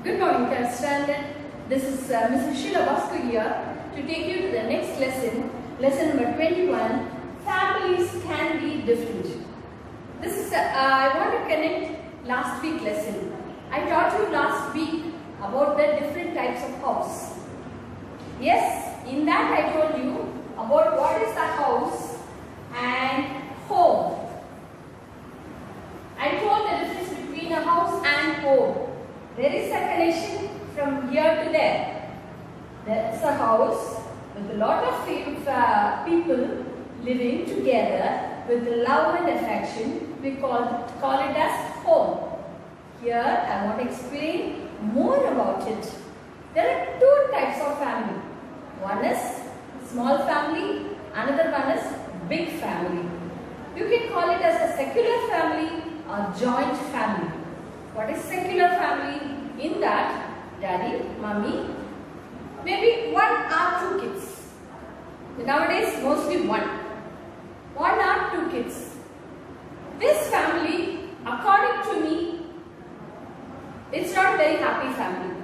Good morning, third standard. This is Mrs. Sheila Vasco here to take you to the next lesson, lesson number 21. Families can be different. This is I want to connect last week lesson. I taught you last week about the different types of house. Yes, in that I told you about what is the house and home. I told the difference between a house and home. There is a connection from here to there. That's a house with a lot of people living together with love and affection. We call it as home. Here I want to explain more about it. There are two types of family. One is small family, another one is big family. You can call it as a secular family or joint family. What is secular family? In that, daddy, mummy, maybe one or two kids. Nowadays, mostly one. One or two kids. This family, according to me, it's not a very happy family.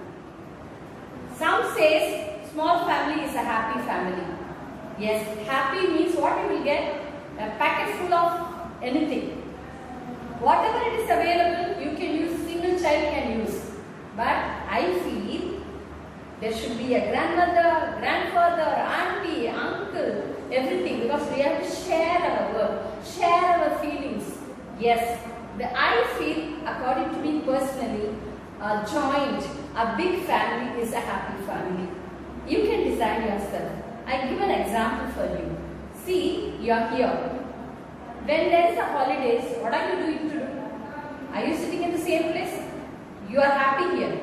Some says small family is a happy family. Yes, happy means what you will get? A packet full of anything. Whatever it is available, you can use, single child can use. But I feel there should be a grandmother, grandfather, auntie, uncle, everything, because we have to share our work, share our feelings. Yes, I feel, according to me personally, a joint, a big family is a happy family. You can design yourself. I give an example for you. See, you are here. When there is a holidays, what are you doing to do? Are you sitting in the same place? You are happy here.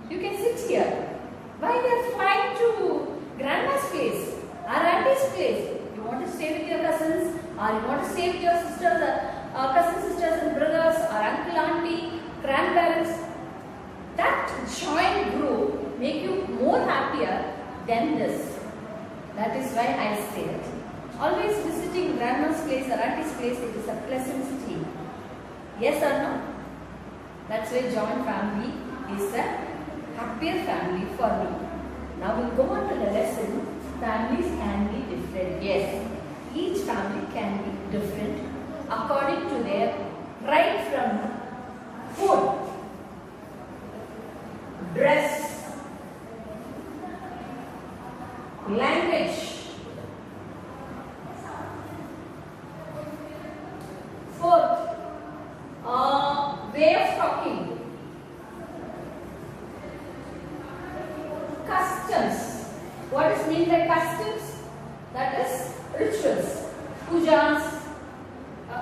You can sit here. Why they are flying to grandma's place or auntie's place? You want to stay with your cousins, or you want to stay with your sisters, cousin sisters and brothers, or uncle, auntie, grandparents. That joint group make you more happier than this. That is why I say it. Always visiting grandma's place or auntie's place, it is a pleasant city. Yes or no? That's why joint family is a happier family for me. Now we'll go on to the lesson. Families can be different. Yes, each family can be different according to their right from food, dress, language, fourth, way of talking, customs. What is meant by customs? That is rituals, pujas,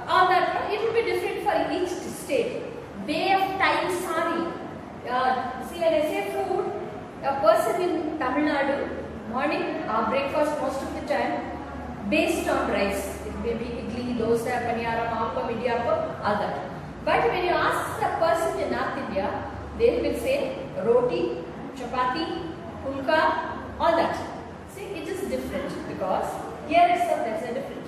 all that. It will be different for each state. Way of tying sari. See, when I say food, a person in Tamil Nadu, morning breakfast most of the time based on rice. It may be idli, dosa, paniyaram, appam, idiyappam, all that. But when you ask a person in North India, they will say roti, chapati, pulka, all that. See, it is different because here itself there is a different.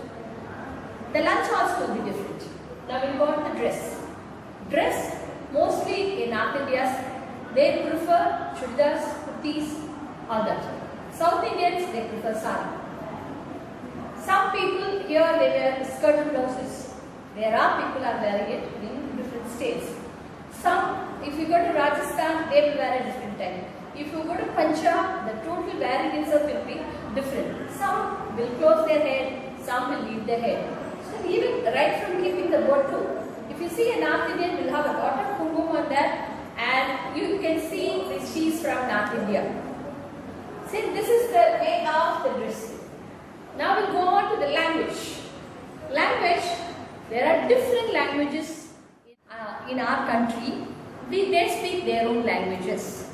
The lunch also will be different. Now we will go on to dress. Dress, mostly in North India, they prefer chudidars, kurtis, all that. South Indians, they prefer sari. Some people here, they wear skirt and blouses. There are people are wearing it in different states. Some, if you go to Rajasthan, they will wear a different type. If you go to Punjab, the total wearing itself will be different. Some will close their head, some will leave their head. So even right from keeping the bottle, if you see a North Indian will have a lot of kumkum on that, and you can see that she is from North India. See, this is the way of the dressing. Now we'll go on to the language. Language, there are different languages in our country. They speak their own languages.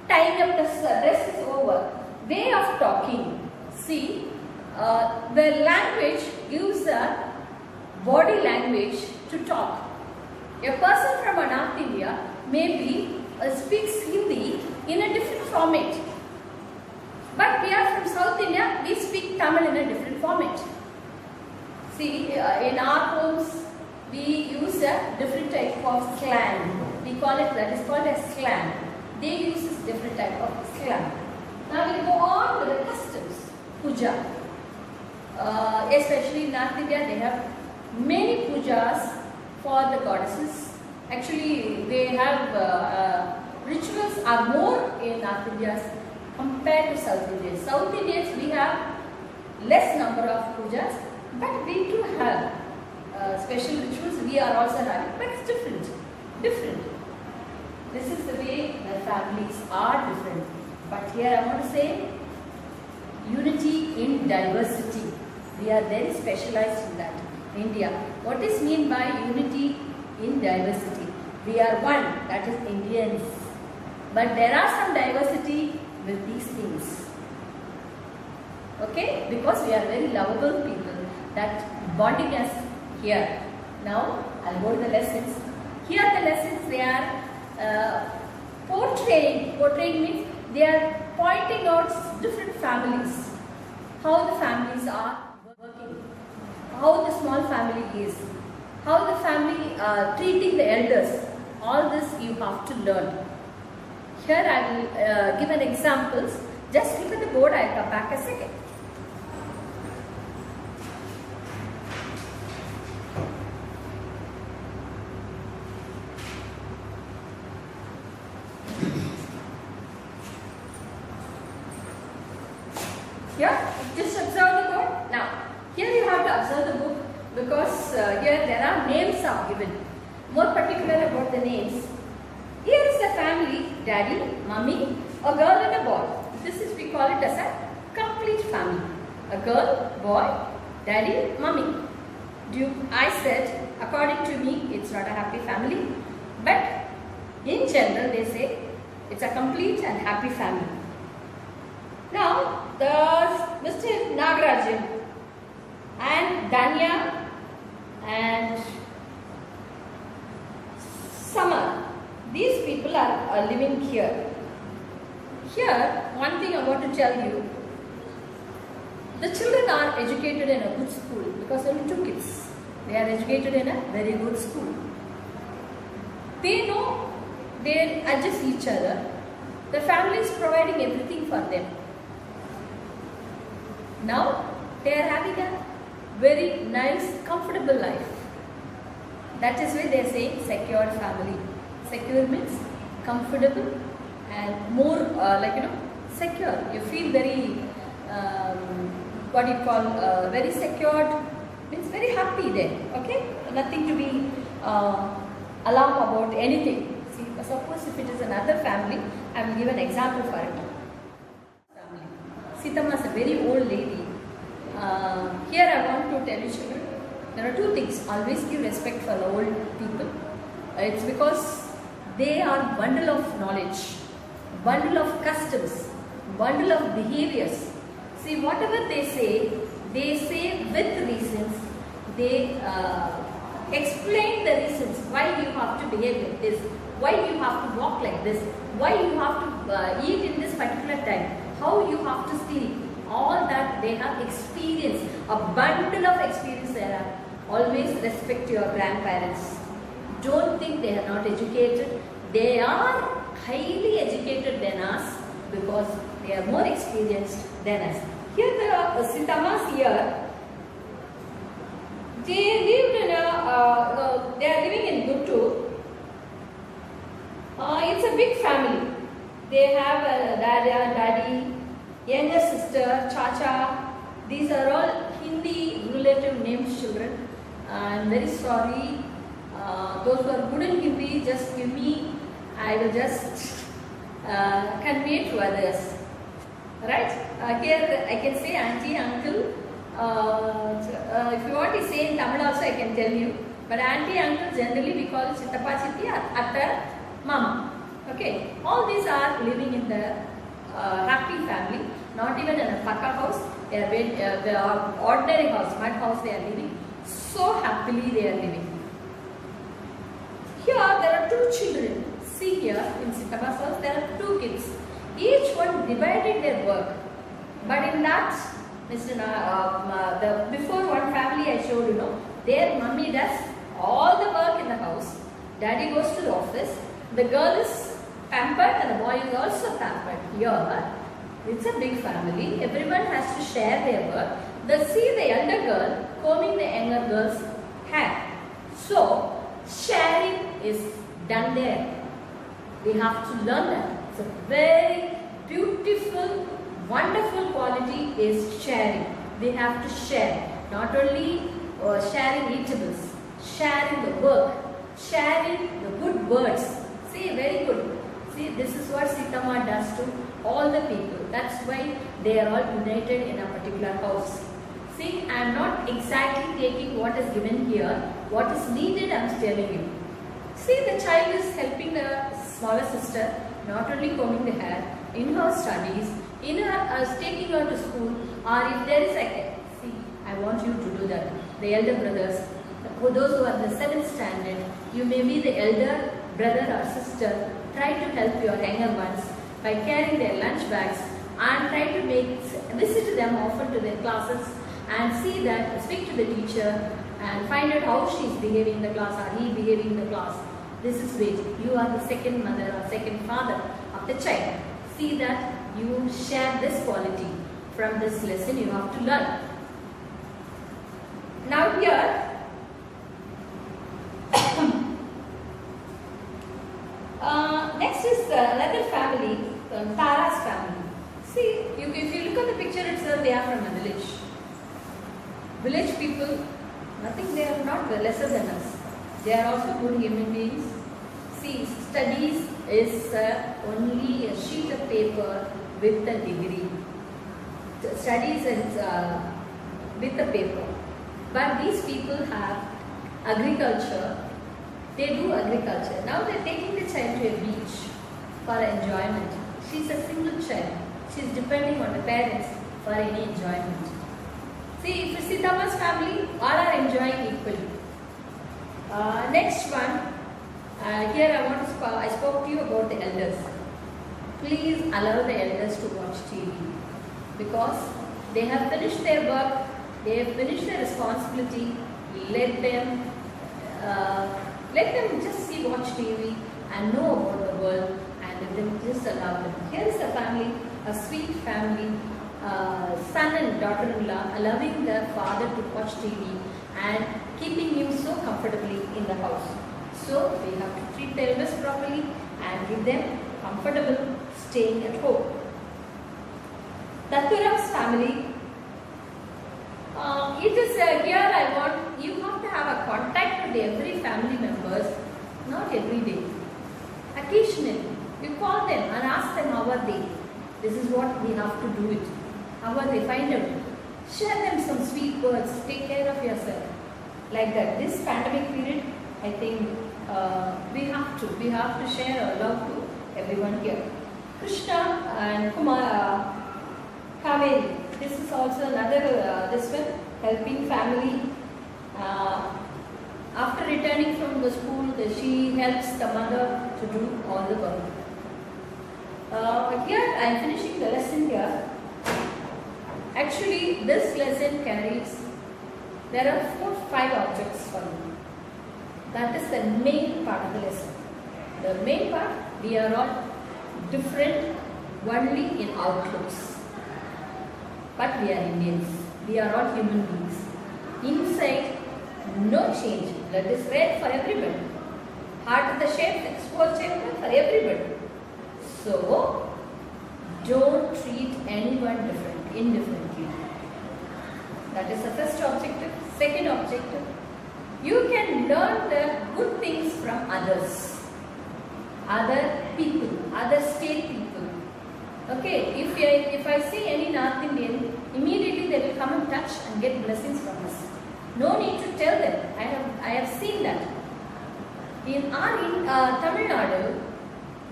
Tying up the dress is over. Way of talking. See, the language gives a body language to talk. A person from North India maybe speaks Hindi in a different format. But we are from South India, we speak Tamil in a different format. See, in our homes, we use a different type of slang. We call it, that is called as slang. they use this different type of slang. Now we go on with the customs, puja. Especially in North India, they have many pujas for the goddesses. Actually, they have rituals are more in North India compared to South Indians. South Indians, we have less number of pujas, but we do have special rituals. We are also having, but it's different. Different. This is the way the families are different. But here I want to say unity in diversity. We are very specialized in that. India. What is mean by unity in diversity? We are one, that is Indians. But there are some diversity with these things. Okay? Because we are very lovable people. That bonding us here. Now, I'll go to the lessons. Here the lessons, they are portraying. Portraying means they are pointing out different families. How the families are working. How the small family is. How the family treating the elders. All this you have to learn. Here I will give an examples. Just look at the board, I will come back a second. Yeah, just observe the board. Now, here you have to observe the book because here there are names are given. More particular about the names. Here is the family, daddy, mummy, a girl and a boy. This is, we call it as a complete family. A girl, boy, daddy, mummy. I said, according to me, it's not a happy family. But in general, they say it's a complete and happy family. Now, Mr. Nagarajan and Danya and Summer, these people are living here. Here, one thing I want to tell you, the children are educated in a good school because only 2 kids. They are educated in a very good school. They know, they adjust each other. The family is providing everything for them. Now, they are having a very nice, comfortable life. That is why they are saying secure family. Secure means comfortable and more secure. You feel very, very secured, means very happy there. Okay? Nothing to be alarmed about anything. See, suppose if it is another family, I will give an example for it. Sitama is a very old lady. Here I want to tell you children, there are 2 things. Always give respect for the old people. It's because they are bundle of knowledge, bundle of customs, bundle of behaviors. See, whatever they say with reasons. They explain the reasons why you have to behave like this, why you have to walk like this, why you have to eat in this particular time, how you have to sleep. All that they have experience, a bundle of experience there are. Always respect your grandparents. Don't think they are not educated. They are highly educated than us because they are more experienced than us. Here the Sitamas here, they lived in they are living in Guttur. It's a big family. They have a daddy, younger sister, chacha. These are all Hindi relative names, children. I'm very sorry. Those who are good in Hindi, just give me. I will just convey to others. Right? Here I can say auntie, uncle. If you want to say in Tamil also, I can tell you. But auntie, uncle, generally we call it chittappa, chitti, atta, mama. Okay? All these are living in the happy family. Not even in a pakka house. They are ordinary house, mud house they are living. So happily they are living. Here there are 2 children. See here in Sitapa's house there are 2 kids. Each one divided their work. But in that, before one family I showed their mummy does all the work in the house. Daddy goes to the office. The girl is pampered and the boy is also pampered. Here, it's a big family. Everyone has to share their work. See the elder girl combing the younger girl's hair. So, sharing is done there. We have to learn that. It's a very beautiful, wonderful quality is sharing. We have to share. Not only sharing eatables, sharing the work, sharing the good words. See, very good. See, this is what Sitama does to all the people. That's why they are all united in a particular house. See, I am not exactly taking what is given here. What is needed, I am telling you. See, the child is helping the smaller sister, not only combing the hair, in her studies, in her taking her to school, or if there is a, see, I want you to do that. The elder brothers, for those who are in the 7th standard, you may be the elder brother or sister. Try to help your younger ones by carrying their lunch bags and try to visit them often to their classes and see that, speak to the teacher and find out how she is behaving in the class or he behaving in the class. This is great. You are the second mother or second father of the child. See that you share this quality. From this lesson you have to learn. Now here, next is another family, Tara's family. See, if you look at the picture itself, they are from a village. Village people, nothing, they are not lesser than us. They are also good human beings. See, studies is only a sheet of paper with a degree. Studies is with a paper. But these people have agriculture. They do agriculture. Now they are taking the child to a beach for enjoyment. She is a single child. She is depending on the parents for any enjoyment. See, if you see Sitama's family, all are enjoying equally. Next one, here I spoke to you about the elders. Please allow the elders to watch TV because they have finished their work, they have finished their responsibility. Let them just watch TV and know about the world, and let them just allow them. Here is a family, a sweet family, son and daughter-in-law allowing their father to watch TV and keeping him so comfortably in the house. So we have to treat the elders properly and give them comfortable staying at home. Datturam's family, it is here I want you have to have a contact with every family members, not every day. Occasionally, you call them and ask them how are they. This is what we have to do it. How are they? Find out. Share them some sweet words. Take care of yourself. Like that. This pandemic period, I think we have to share our love to everyone here. Krishna and Kaveri. This is also another this one helping family. After returning from the school, she helps the mother to do all the work. Here I am finishing the lesson here. Actually, this lesson carries, there are 4-5 objects for you. That is the main part of the lesson. The main part, we are all different only in outlooks. But we are Indians. We are all human beings. Inside, no change. Blood is red for everybody. Heart of the shape, 6-4 chamber for everybody. So, don't treat anyone indifferently. That is the first objective. Second objective, you can learn the good things from others, other people, other state people. Okay, if I see any North Indian, immediately they will come and touch and get blessings from us. No need to tell them. I have seen that. In Tamil Nadu,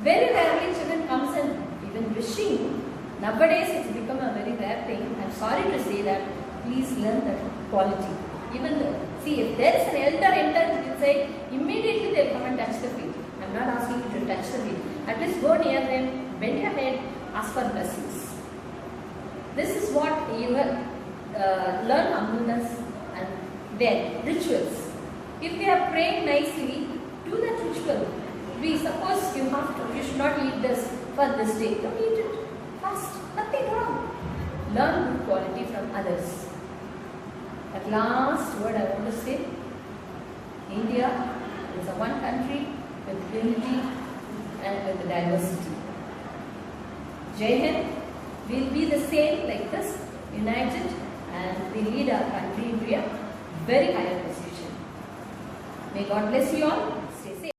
very rarely children comes and even wishing. Nowadays it's become a very rare thing. I'm sorry to say that. Please learn that quality. See, if there is an elder enters inside, immediately they will come and touch the feet. I'm not asking you to touch the feet. At least go near them, bend your head, ask for blessings. This is what you learn humbleness and then rituals. If they are praying nicely, do that ritual. be, suppose you have to, you should not eat this for this day. Don't eat it. Fast. Nothing wrong. Learn good quality from others. At last word I want to say, India is a one country with unity and with diversity. Jai Hind, we'll be the same like this, united, and we lead our country into a very higher position. May God bless you all. Stay safe.